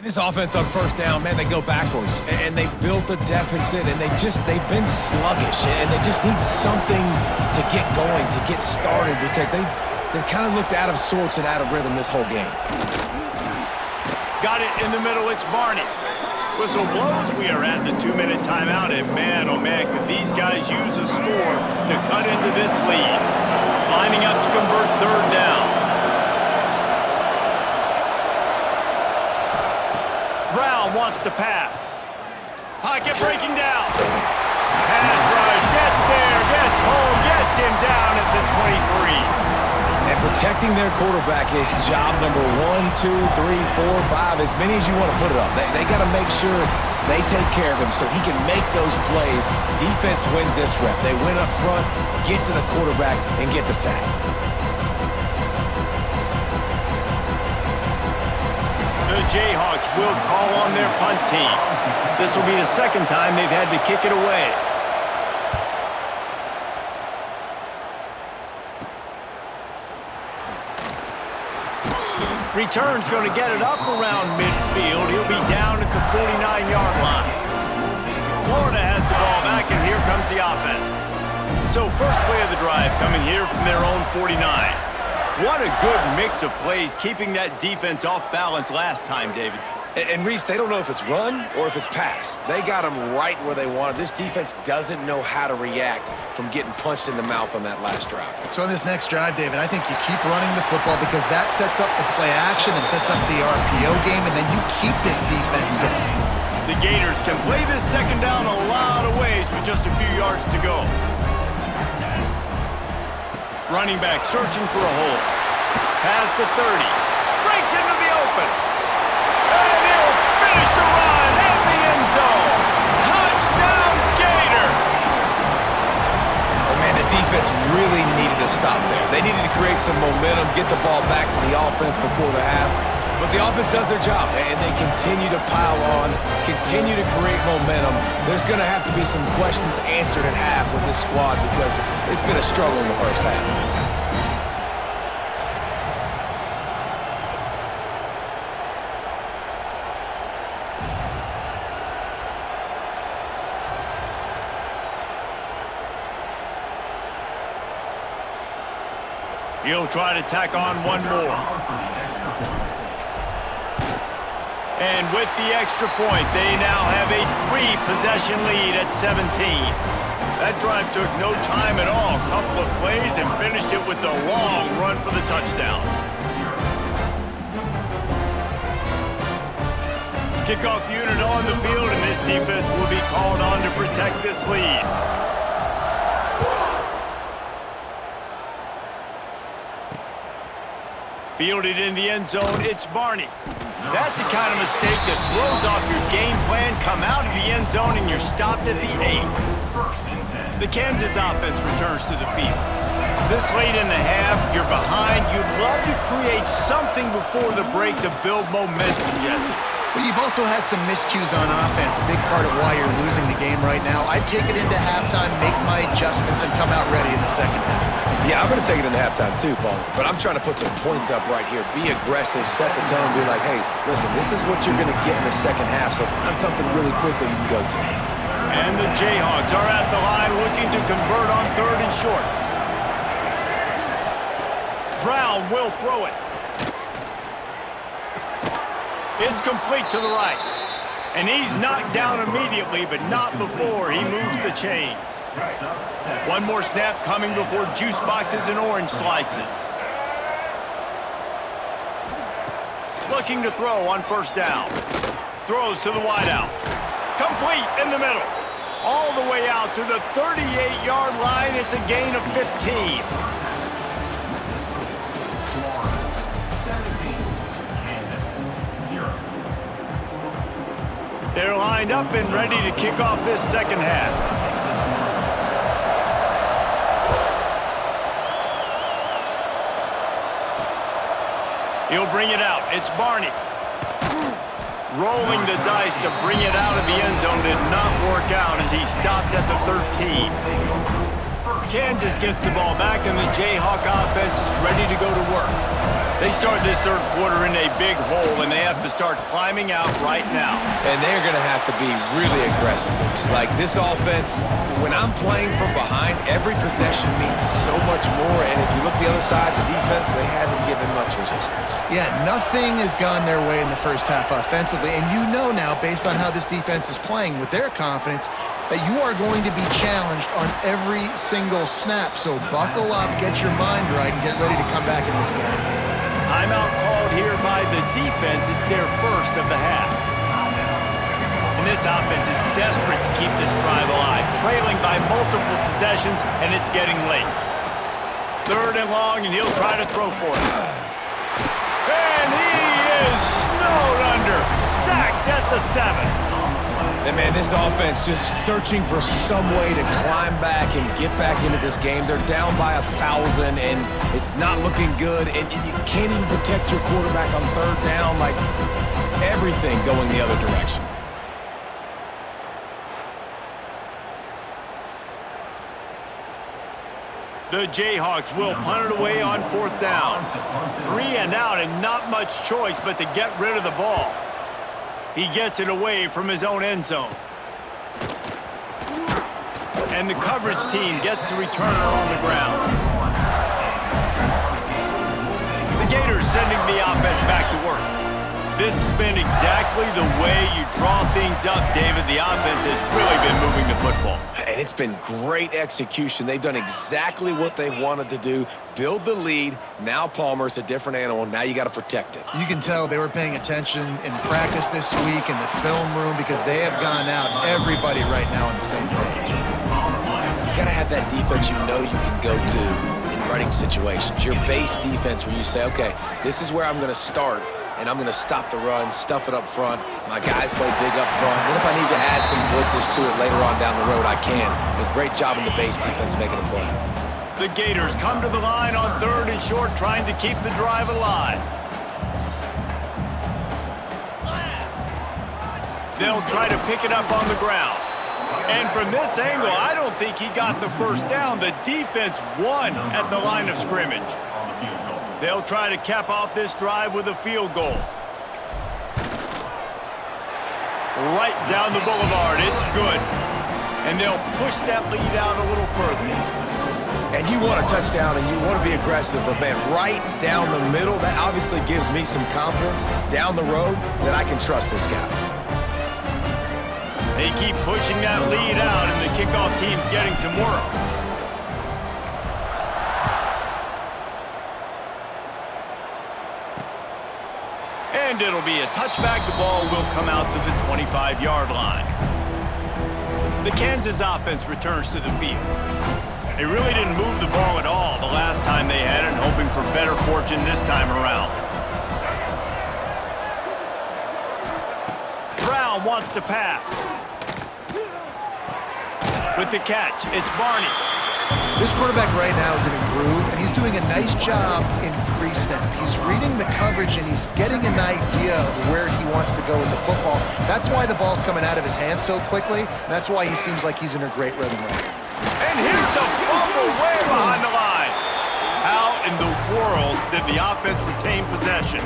This offense on first down, man, they go backwards, and they built a deficit, and they've been sluggish, and they just need something to get going, to get started, because they've kind of looked out of sorts and out of rhythm this whole game. Got it in the middle, it's Barney. Whistle blows, we are at the 2-minute timeout, and man, oh man, could these guys use a score to cut into this lead. Lining up to convert third down. Brown wants to pass. Pocket breaking down. Pass rush, gets there, gets home, gets him down at the 23. And protecting their quarterback is job number 1, 2, 3, 4, 5, as many as you want to put it up. They got to make sure they take care of him so he can make those plays. Defense wins this rep. They win up front, get to the quarterback, and get the sack. The Jayhawks will call on their punt team. This will be the second time they've had to kick it away. Return's going to get it up around midfield. He'll be down at the 49-yard line. Florida has the ball back, and here comes the offense. So first play of the drive coming here from their own 49. What a good mix of plays, keeping that defense off balance last time, David. And Reese, they don't know if it's run or if it's pass. They got them right where they wanted. This defense doesn't know how to react from getting punched in the mouth on that last drive. So on this next drive, David, I think you keep running the football because that sets up the play action and sets up the RPO game, and then you keep this defense guessing. The Gators can play this second down a lot of ways with just a few yards to go. Running back searching for a hole. Past the 30. Breaks into the open. And he'll finish the run in the end zone. Touchdown, Gators! And man, the defense really needed to stop there. They needed to create some momentum, get the ball back to the offense before the half. But the offense does their job, and they continue to pile on, continue to create momentum. There's going to have to be some questions answered at half with this squad because it's been a struggle in the first half. He'll try to tack on one more. And with the extra point, they now have a 3-possession lead at 17. That drive took no time at all. A couple of plays and finished it with a long run for the touchdown. Kickoff unit on the field, and this defense will be called on to protect this lead. Fielded in the end zone, it's Barney. That's the kind of mistake that throws off your game plan. Come out of the end zone and you're stopped at the 8. The Kansas offense returns to the field. This late in the half, you're behind. You'd love to create something before the break to build momentum, Jesse. But you've also had some miscues on offense, a big part of why you're losing the game right now. I'd take it into halftime, make my adjustments, and come out ready in the second half. Yeah, I'm going to take it into halftime too, Paul. But I'm trying to put some points up right here. Be aggressive, set the tone, be like, hey, listen, this is what you're going to get in the second half, so find something really quickly you can go to. And the Jayhawks are at the line looking to convert on third and short. Brown will throw it. It's complete to the right. And he's knocked down immediately, but not before he moves the chains. One more snap coming before juice boxes and orange slices. Looking to throw on first down. Throws to the wideout. Complete in the middle. All the way out to the 38-yard line. It's a gain of 15. They're lined up and ready to kick off this second half. He'll bring it out. It's Barney. Rolling the dice to bring it out of the end zone did not work out as he stopped at the 13. Kansas gets the ball back and the Jayhawk offense is ready to go to work. They start this third quarter in a big hole, and they have to start climbing out right now. And they're going to have to be really aggressive. Like this offense, when I'm playing from behind, every possession means so much more. And if you look the other side, the defense, they haven't given much resistance. Yeah, nothing has gone their way in the first half offensively. And you know now, based on how this defense is playing with their confidence, that you are going to be challenged on every single snap. So buckle up, get your mind right, and get ready to come back in this game. Timeout called here by the defense. It's their first of the half. And this offense is desperate to keep this drive alive, trailing by multiple possessions, and it's getting late. Third and long, and he'll try to throw for it. And he is snowed under, sacked at the 7. And man, this offense just searching for some way to climb back and get back into this game. They're down by 1,000, and it's not looking good. And you can't even protect your quarterback on third down. Like, everything going the other direction. The Jayhawks will punt it away on fourth down. 3 and out, and not much choice but to get rid of the ball. He gets it away from his own end zone. And the coverage team gets the returner on the ground. The Gators sending the offense back to work. This has been exactly the way you draw things up, David. The offense has really been moving the football. And it's been great execution. They've done exactly what they've wanted to do. Build the lead. Now Palmer's a different animal. Now you got to protect it. You can tell they were paying attention in practice this week in the film room because they have gone out, everybody right now on the same page. You got to have that defense you know you can go to in running situations. Your base defense where you say, okay, this is where I'm going to start. And I'm going to stop the run, stuff it up front. My guys play big up front. Then if I need to add some blitzes to it later on down the road, I can. A great job in the base defense making a play. The Gators come to the line on third and short, trying to keep the drive alive. They'll try to pick it up on the ground. And from this angle, I don't think he got the first down. The defense won at the line of scrimmage. They'll try to cap off this drive with a field goal. Right down the boulevard, it's good. And they'll push that lead out a little further. And you want a touchdown and you want to be aggressive, but man, right down the middle, that obviously gives me some confidence down the road that I can trust this guy. They keep pushing that lead out, and the kickoff team's getting some work. And it'll be a touchback. The ball will come out to the 25-yard line. The Kansas offense returns to the field. They really didn't move the ball at all the last time they had it, hoping for better fortune this time around. Brown wants to pass. With the catch, it's Barney. This quarterback right now is in a groove, and he's doing a nice job in pre-snap. He's reading the coverage, and he's getting an idea of where he wants to go with the football. That's why the ball's coming out of his hands so quickly, and that's why he seems like he's in a great rhythm right now. And here's a fumble way behind the line. How in the world did the offense retain possession?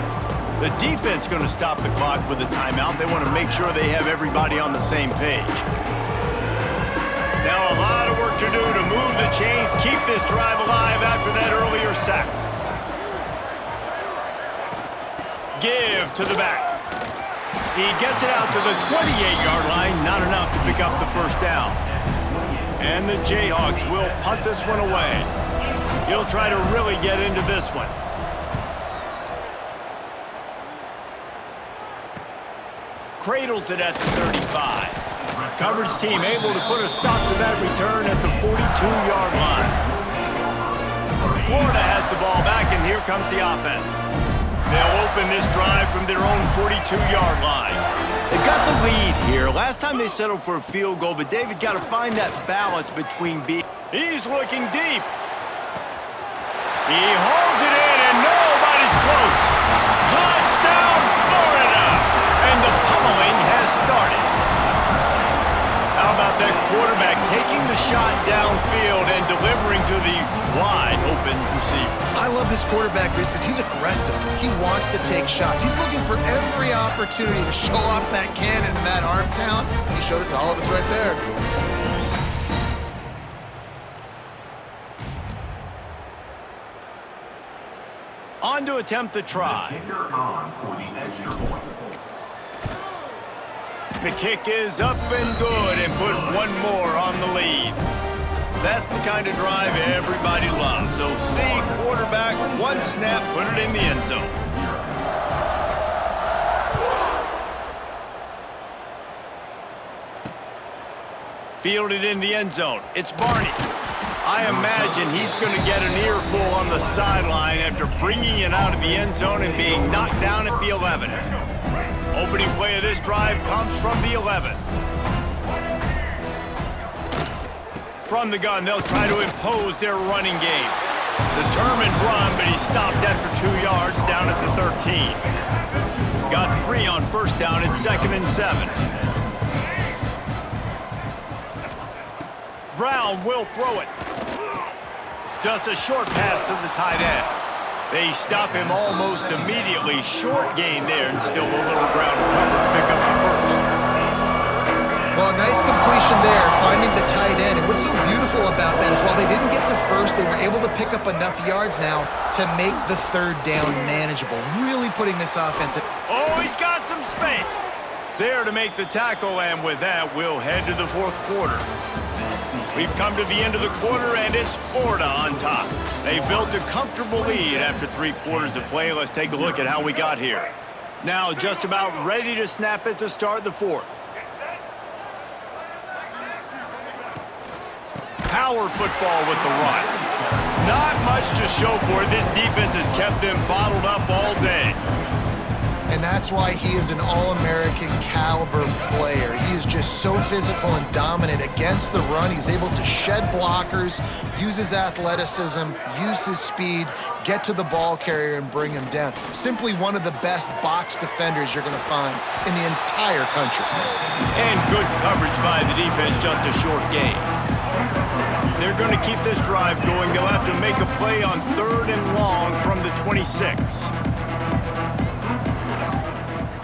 The defense going to stop the clock with a timeout. They want to make sure they have everybody on the same page. Now a lot of work to do to move the chains, keep this drive alive after that earlier sack. Give to the back. He gets it out to the 28-yard line, not enough to pick up the first down. And the Jayhawks will punt this one away. He'll try to really get into this one. Cradles it at the 35. Coverage team able to put a stop to that return at the 42-yard line. Florida has the ball back, and here comes the offense. They'll open this drive from their own 42-yard line. They've got the lead here. Last time they settled for a field goal, but David got to find that balance between being. He's looking deep. He holds it in, and nobody's close. Touchdown, Florida! And the pummeling has started. How about that quarterback taking the shot downfield and delivering to the wide open open receiver. I love this quarterback, Reese, because he's aggressive. He wants to take shots. He's looking for every opportunity to show off that cannon and that arm talent. He showed it to all of us right there. On to attempt the try. The kick is up and good, and put one more on the lead. That's the kind of drive everybody loves. So see quarterback, one snap, put it in the end zone. Fielded in the end zone. It's Barney. I imagine he's going to get an earful on the sideline after bringing it out of the end zone and being knocked down at the 11. Opening play of this drive comes from the 11. From the gun, they'll try to impose their running game. Determined run, but he stopped after 2 yards down at the 13. Got 3 on first down at 2nd and 7. Brown will throw it. Just a short pass to the tight end. They stop him almost immediately. Short gain there, and still a little ground to cover to pick up the first. Well, a nice completion there, finding the tight end. And what's so beautiful about that is while they didn't get the first, they were able to pick up enough yards now to make the third down manageable. Really putting this offense in. Oh, he's got some space. There to make the tackle, and with that, we'll head to the fourth quarter. We've come to the end of the quarter, and it's Florida on top. They've built a comfortable lead after 3 quarters of play. Let's take a look at how we got here. Now just about ready to snap it to start the fourth. Power football with the run. Not much to show for it. This defense has kept them bottled up all day. And that's why he is an All-American caliber player. He is just so physical and dominant against the run. He's able to shed blockers, use his athleticism, use his speed, get to the ball carrier and bring him down. Simply one of the best box defenders you're going to find in the entire country. And good coverage by the defense, just a short gain. They're going to keep this drive going. They'll have to make a play on 3rd and long from the 26.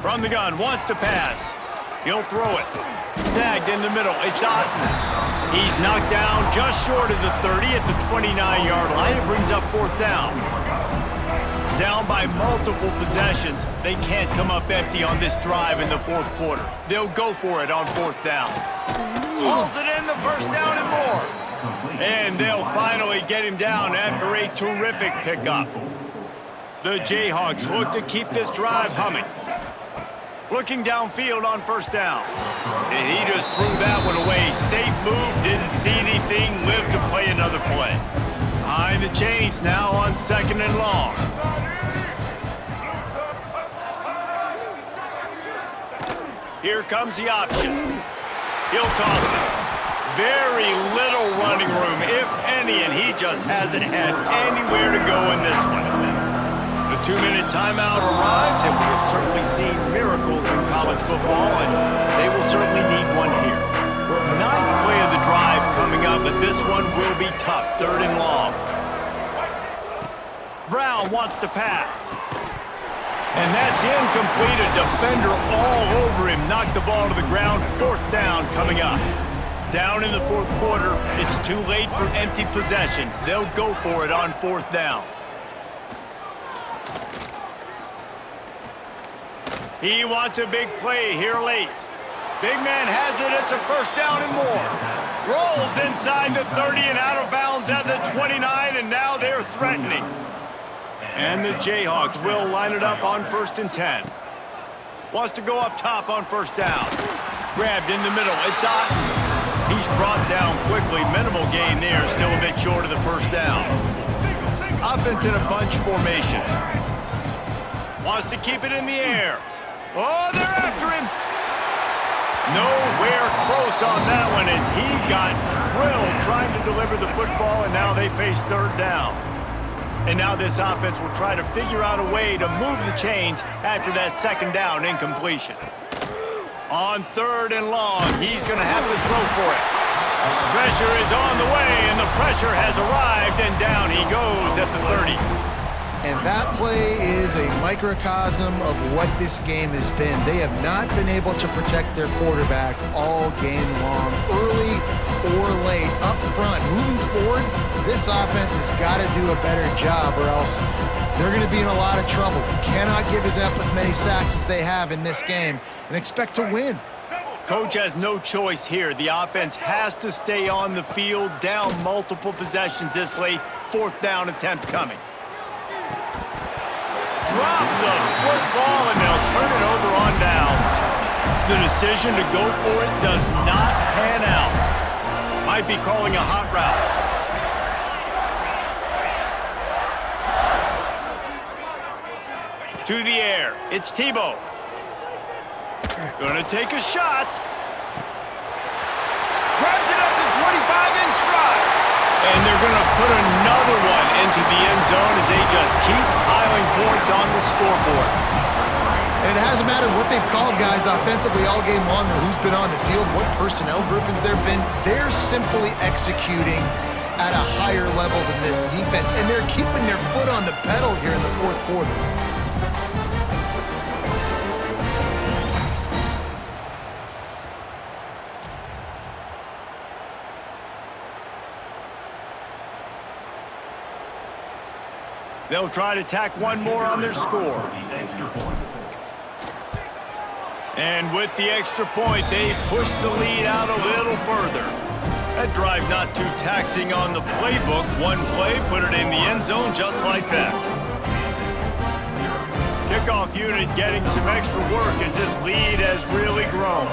From the gun, wants to pass. He'll throw it. Snagged in the middle. It's Otten. He's knocked down just short of the 30 at the 29-yard line. It brings up 4th down. Down by multiple possessions. They can't come up empty on this drive in the 4th quarter. They'll go for it on 4th down. Hauls it in, the 1st down and more. And they'll finally get him down after a terrific pickup. The Jayhawks look to keep this drive humming. Looking downfield on 1st down. And he just threw that one away. Safe move, didn't see anything, lived to play another play. Behind the chains now on 2nd and long. Here comes the option. He'll toss it. Very little running room, if any, and he just hasn't had anywhere to go in this one. The 2-minute timeout arrives, and we have certainly seen miracles in college football, and they will certainly need one here. 9th play of the drive coming up, but this one will be tough. 3rd and long. Brown wants to pass. And that's incomplete. A defender all over him. Knocked the ball to the ground. 4th down coming up. Down in the 4th quarter. It's too late for empty possessions. They'll go for it on 4th down. He wants a big play here late. Big man has it. It's a 1st down and more. Rolls inside the 30 and out of bounds at the 29, and now they're threatening. And the Jayhawks will line it up on 1st and 10. Wants to go up top on 1st down. Grabbed in the middle. It's Otten. He's brought down quickly. Minimal gain there. Still a bit short of the 1st down. Offense in a bunch formation. Wants to keep it in the air. Oh, they're after him. Nowhere close on that one as he got drilled trying to deliver the football, and now they face 3rd down. And now this offense will try to figure out a way to move the chains after that 2nd down incompletion. On 3rd and long, he's going to have to throw for it. Pressure is on the way, and the pressure has arrived, and down he goes at the 30. And that play is a microcosm of what this game has been. They have not been able to protect their quarterback all game long, early or late, up front. Moving forward, this offense has got to do a better job, or else they're going to be in a lot of trouble. You cannot give us up as many sacks as they have in this game and expect to win. Coach has no choice here. The offense has to stay on the field, down multiple possessions this late. 4th down attempt coming. Drop the football, and they'll turn it over on downs. The decision to go for it does not pan out. Might be calling a hot route. To the air, it's Tebow. Gonna take a shot. Grabs it up to 25 in stride. And they're gonna put another one into the end zone as they just keep piling points on the scoreboard. And it hasn't mattered what they've called guys offensively all game long or who's been on the field, what personnel groupings there have been. They're simply executing at a higher level than this defense, and they're keeping their foot on the pedal here in the 4th quarter. They'll try to tack one more on their score. And with the extra point, they push the lead out a little further. That drive not too taxing on the playbook. One play, put it in the end zone just like that. Kickoff unit getting some extra work as this lead has really grown.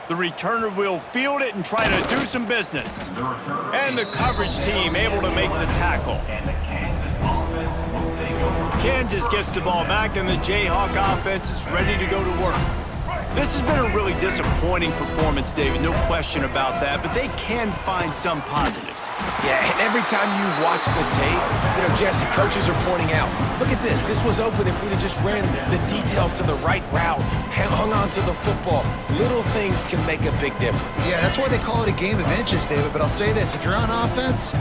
The returner will field it and try to do some business. And the coverage team able to make the tackle. Kansas gets the ball back, and the Jayhawk offense is ready to go to work. This has been a really disappointing performance, David, no question about that, but they can find some positives. Yeah, and every time you watch the tape, Jesse, coaches are pointing out, look at this. This was open if we'd have just ran the details to the right route, hung on to the football. Little things can make a big difference. Yeah, that's why they call it a game of inches, David. But I'll say this, if you're on offense,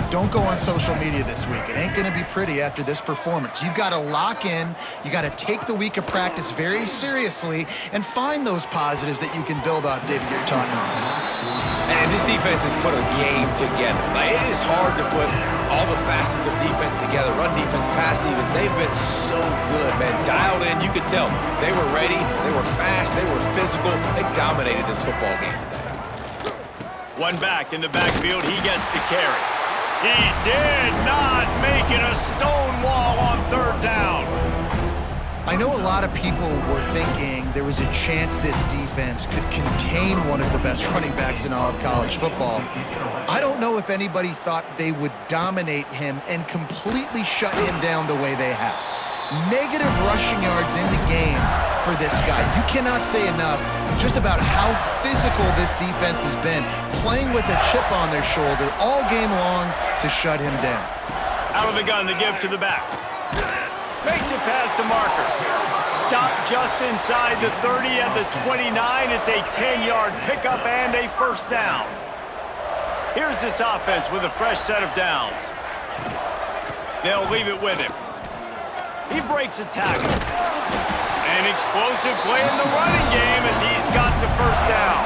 don't go on social media this week. It ain't going to be pretty after this performance. You've got to lock in. You got to take the week of practice very seriously and find those positives that you can build off, David, you're talking about. And this defense has put a game together. Like, it is hard to put all the facets of defense together. Run defense, pass defense. They've been so good, man. Dialed in. You could tell they were ready. They were fast. They were physical. They dominated this football game today. One back in the backfield. He gets the carry. He did not make it a stone wall on 3rd down. I know a lot of people were thinking there was a chance this defense could contain one of the best running backs in all of college football. I don't know if anybody thought they would dominate him and completely shut him down the way they have. Negative rushing yards in the game for this guy. You cannot say enough just about how physical this defense has been, playing with a chip on their shoulder all game long to shut him down. Out of the gun to give to the back. Makes it past the marker. Stopped just inside the 30 at the 29. It's a 10-yard pickup and a 1st down. Here's this offense with a fresh set of downs. They'll leave it with him. He breaks a tackle. An explosive play in the running game as he's got the 1st down.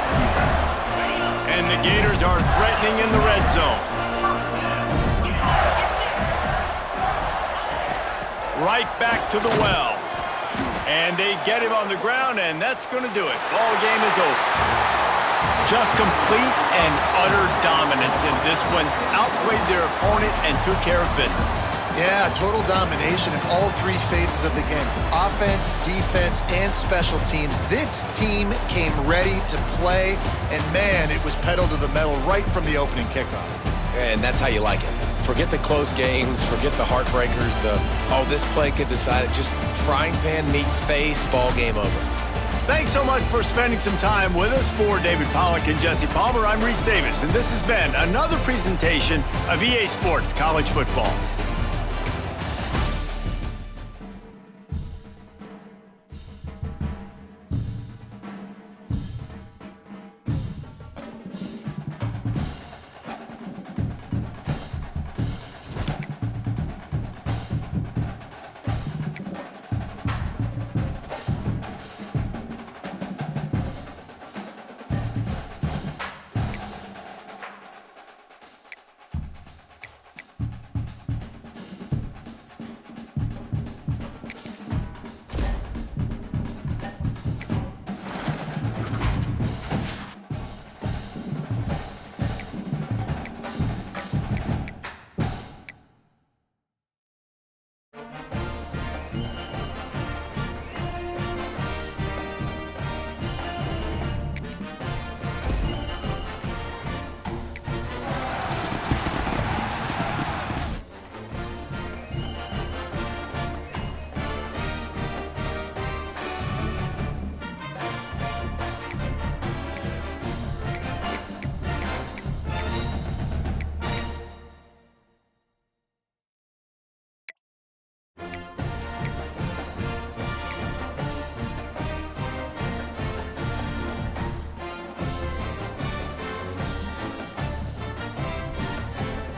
And the Gators are threatening in the red zone. Right back to the well. And they get him on the ground, and that's going to do it. Ball game is over. Just complete and utter dominance in this one. Outplayed their opponent and took care of business. Yeah, total domination in all 3 phases of the game. Offense, defense, and special teams. This team came ready to play, and man, it was pedal to the metal right from the opening kickoff. And that's how you like it. Forget the close games, forget the heartbreakers, this play could decide it. Just frying pan, meat, face, ball game over. Thanks so much for spending some time with us. For David Pollack and Jesse Palmer, I'm Reese Davis, and this has been another presentation of EA Sports College Football.